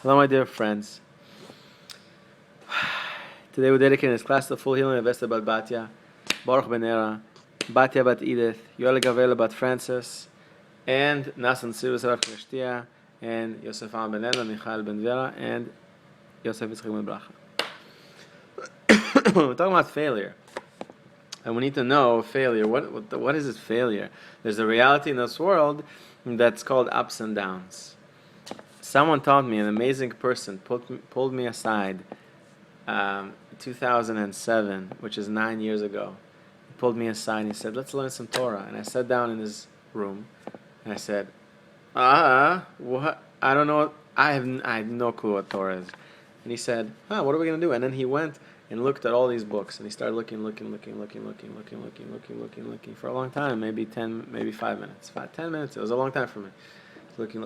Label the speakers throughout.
Speaker 1: Hello, my dear friends. Today we're dedicating this class to the full healing of Esther bat Batya, Baruch ben Era, Batya bat Edith, Yoel Gavela bat Francis, and Nasan Sirus Rav Krishtia, and Yosef Am ben Ella, Michael ben Vera, and Yosef Yitzchak ben Bracha. We're talking about failure. And we need to know failure. What is this failure? There's a reality in this world that's called ups and downs. Someone taught me, an amazing person, pulled me aside 2007, which is 9 years ago. He pulled me aside and he said, let's learn some Torah. And I sat down in his room and I said, what? I don't know. I have no clue what Torah is. And he said, what are we going to do? And then he went and looked at all these books and he started looking for a long time, maybe 5 minutes. 10 minutes, it was a long time for me.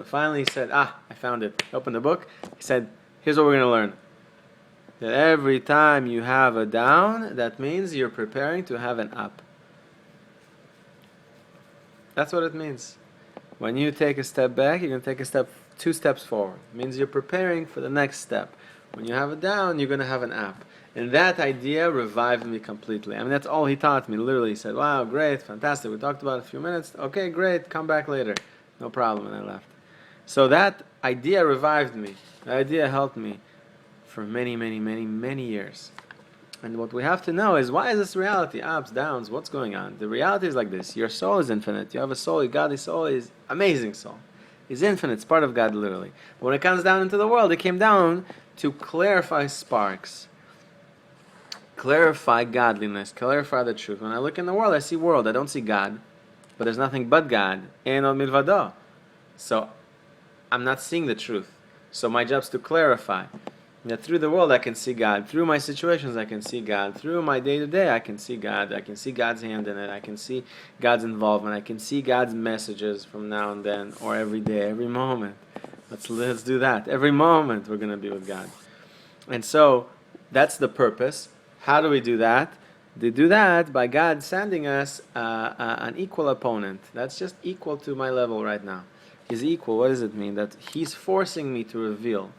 Speaker 1: Finally he said, I found it. He opened the book. He said, here's what we're going to learn. That every time you have a down, that means you're preparing to have an up. That's what it means. When you take a step back, you're going to take 2 steps forward. It means you're preparing for the next step. When you have a down, you're going to have an up. And that idea revived me completely. I mean, that's all he taught me. Literally, he said, wow, great, fantastic. We talked about it a few minutes. Okay, great, come back later. No problem, and I left. So that idea revived me. That idea helped me for many years. And what we have to know is, why is this reality? Ups, downs, what's going on? The reality is like this. Your soul is infinite. You have a soul, a godly soul, is amazing soul. It's infinite. It's part of God, literally. But when it comes down into the world, it came down to clarify sparks. Clarify godliness. Clarify the truth. When I look in the world, I see world. I don't see God. But there's nothing but God. Ein od milvado. So I'm not seeing the truth. So my job is to clarify. That through the world I can see God. Through my situations I can see God. Through my day-to-day I can see God. I can see God's hand in it. I can see God's involvement. I can see God's messages from now and then, or every day, every moment. Let's do that. Every moment we're going to be with God. And so that's the purpose. How do we do that? They do that by God sending us an equal opponent. That's just equal to my level right now. He's equal. What does it mean? That He's forcing me to reveal.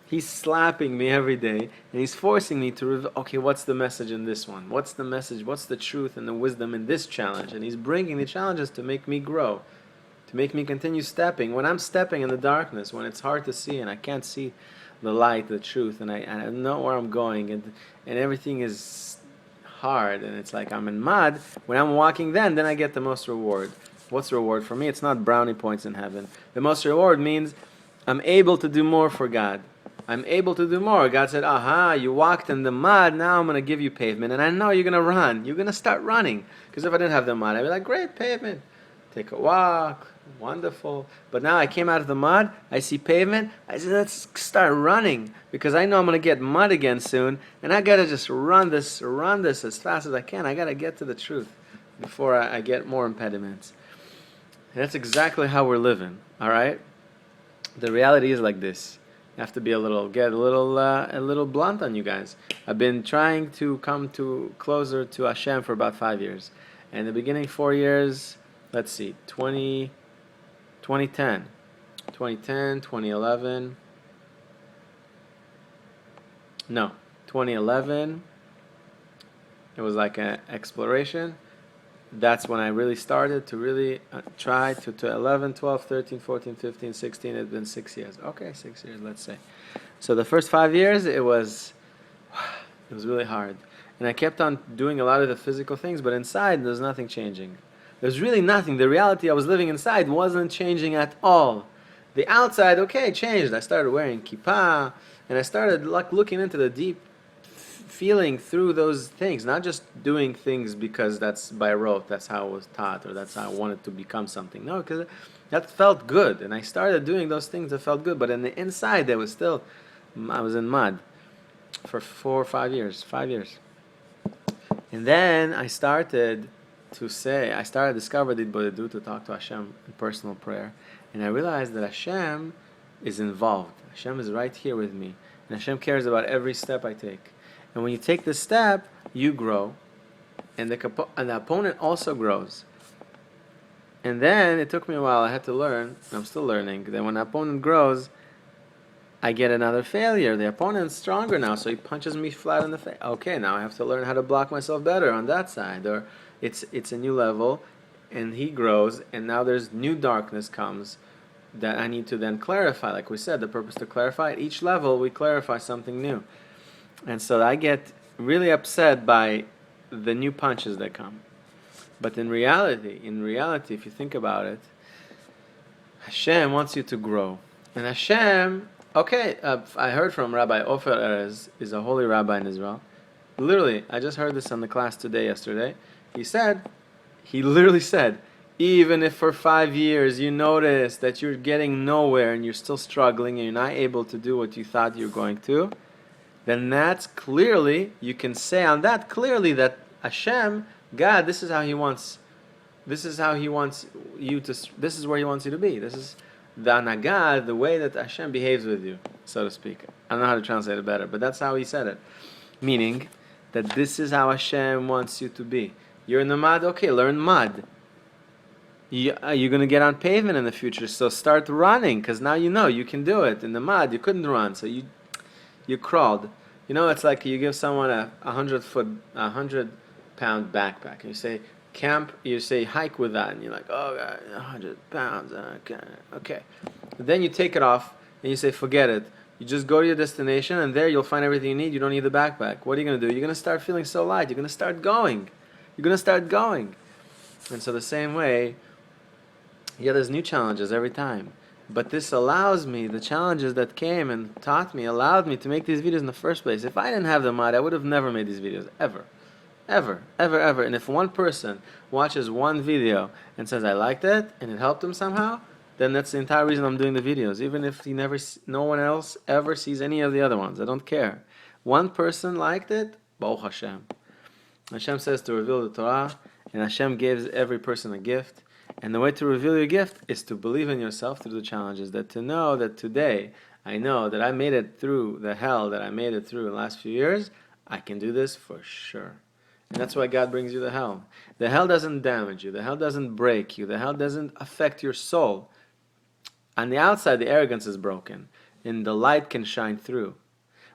Speaker 1: He's slapping me every day, and He's forcing me to reveal, okay, what's the message in this one? What's the message? What's the truth and the wisdom in this challenge? And He's bringing the challenges to make me grow, to make me continue stepping. When I'm stepping in the darkness, when it's hard to see and I can't see the light, the truth, and I don't know where I'm going, and everything is hard, and it's like I'm in mud. When I'm walking, then I get the most reward. What's the reward for me? It's not brownie points in heaven. The most reward means I'm able to do more for God. I'm able to do more. God said, you walked in the mud, now I'm going to give you pavement, and I know you're going to run. You're going to start running. Because if I didn't have the mud, I'd be like, great, pavement. Take a walk, wonderful. But now I came out of the mud, I see pavement, I said, let's start running. Because I know I'm going to get mud again soon, and I got to just run this as fast as I can. I got to get to the truth before I get more impediments. And that's exactly how we're living, all right? The reality is like this. You have to be a little blunt on you guys. I've been trying to come closer to Hashem for about 5 years. And the beginning 4 years, let's see, 2010, 2011. No, 2011. It was like an exploration. That's when I really started to really try to 11, 12, 13, 14, 15, 16. It's been 6 years. Okay, 6 years, let's say. So the first 5 years, it was really hard. And I kept on doing a lot of the physical things, but inside, there's nothing changing. There's really nothing. The reality I was living inside wasn't changing at all. The outside, okay, changed. I started wearing kippah, and I started looking into the deep feeling through those things, not just doing things because that's by rote, that's how I was taught, or that's how I wanted to become something. No, because that felt good, and I started doing those things that felt good, but in the inside, I was in mud for 4 or 5 years, 5 years. And then I started to discover the Bodhidu, to talk to Hashem in personal prayer, and I realized that Hashem is involved. Hashem is right here with me, and Hashem cares about every step I take. And when you take this step, you grow, and the opponent also grows. And then it took me a while. I had to learn, and I'm still learning, that when the opponent grows, I get another failure. The opponent's stronger now, so he punches me flat in the face. Okay, now I have to learn how to block myself better on that side. Or it's a new level, and he grows, and now there's new darkness comes that I need to then clarify. Like we said, the purpose to clarify. At each level, we clarify something new. And so I get really upset by the new punches that come. But in reality, if you think about it, Hashem wants you to grow. And Hashem, okay, I heard from Rabbi Ofer Erez, is a holy rabbi in Israel. Literally, I just heard this on the class yesterday. He literally said, even if for 5 years you notice that you're getting nowhere and you're still struggling and you're not able to do what you thought you were going to, then that's clearly, you can say on that clearly that Hashem, God, this is how He wants you to, this is where He wants you to be. This is the anagah, the way that Hashem behaves with you, so to speak. I don't know how to translate it better, but that's how He said it. Meaning that this is how Hashem wants you to be. You're in the mud, okay, learn mud. You're going to get on pavement in the future, so start running, because now you know you can do it. In the mud, you couldn't run, so you crawled. You know, it's like you give someone a 100-pound backpack, and you say, hike with that, and you're like, oh, God, 100 pounds, okay. But then you take it off, and you say, forget it. You just go to your destination, and there you'll find everything you need. You don't need the backpack. What are you going to do? You're going to start feeling so light. You're going to start going. And so the same way, there's new challenges every time. But this allows me, the challenges that came and taught me, allowed me to make these videos in the first place. If I didn't have the mud, I would have never made these videos, ever. And if one person watches one video and says, I liked it, and it helped him somehow, then that's the entire reason I'm doing the videos. Even if no one else ever sees any of the other ones, I don't care. One person liked it, Baruch Hashem. Hashem says to reveal the Torah, and Hashem gives every person a gift. And the way to reveal your gift is to believe in yourself through the challenges. That to know that today, I know that I made it through the hell that I made it through in the last few years, I can do this for sure. And that's why God brings you the hell. The hell doesn't damage you. The hell doesn't break you. The hell doesn't affect your soul. On the outside, the arrogance is broken, and the light can shine through.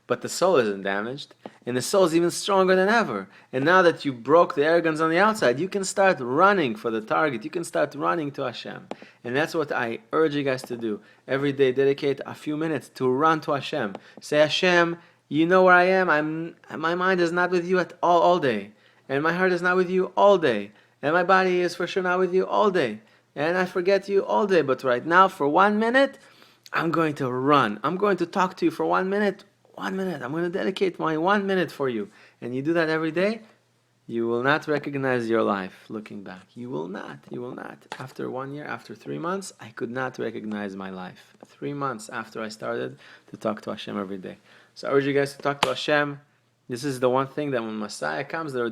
Speaker 1: But the soul isn't damaged, and the soul is even stronger than ever. And now that you broke the arrogance on the outside, you can start running for the target. You can start running to Hashem. And that's what I urge you guys to do. Every day, dedicate a few minutes to run to Hashem. Say, Hashem, you know where I am. My mind is not with you at all day. And my heart is not with you all day. And my body is for sure not with you all day. And I forget you all day. But right now, for 1 minute, I'm going to run. I'm going to talk to you for 1 minute. 1 minute. I'm going to dedicate my 1 minute for you. And you do that every day, you will not recognize your life looking back. You will not. After 1 year, after 3 months, I could not recognize my life. 3 months after I started to talk to Hashem every day. So I urge you guys to talk to Hashem. This is the one thing that when Messiah comes, there are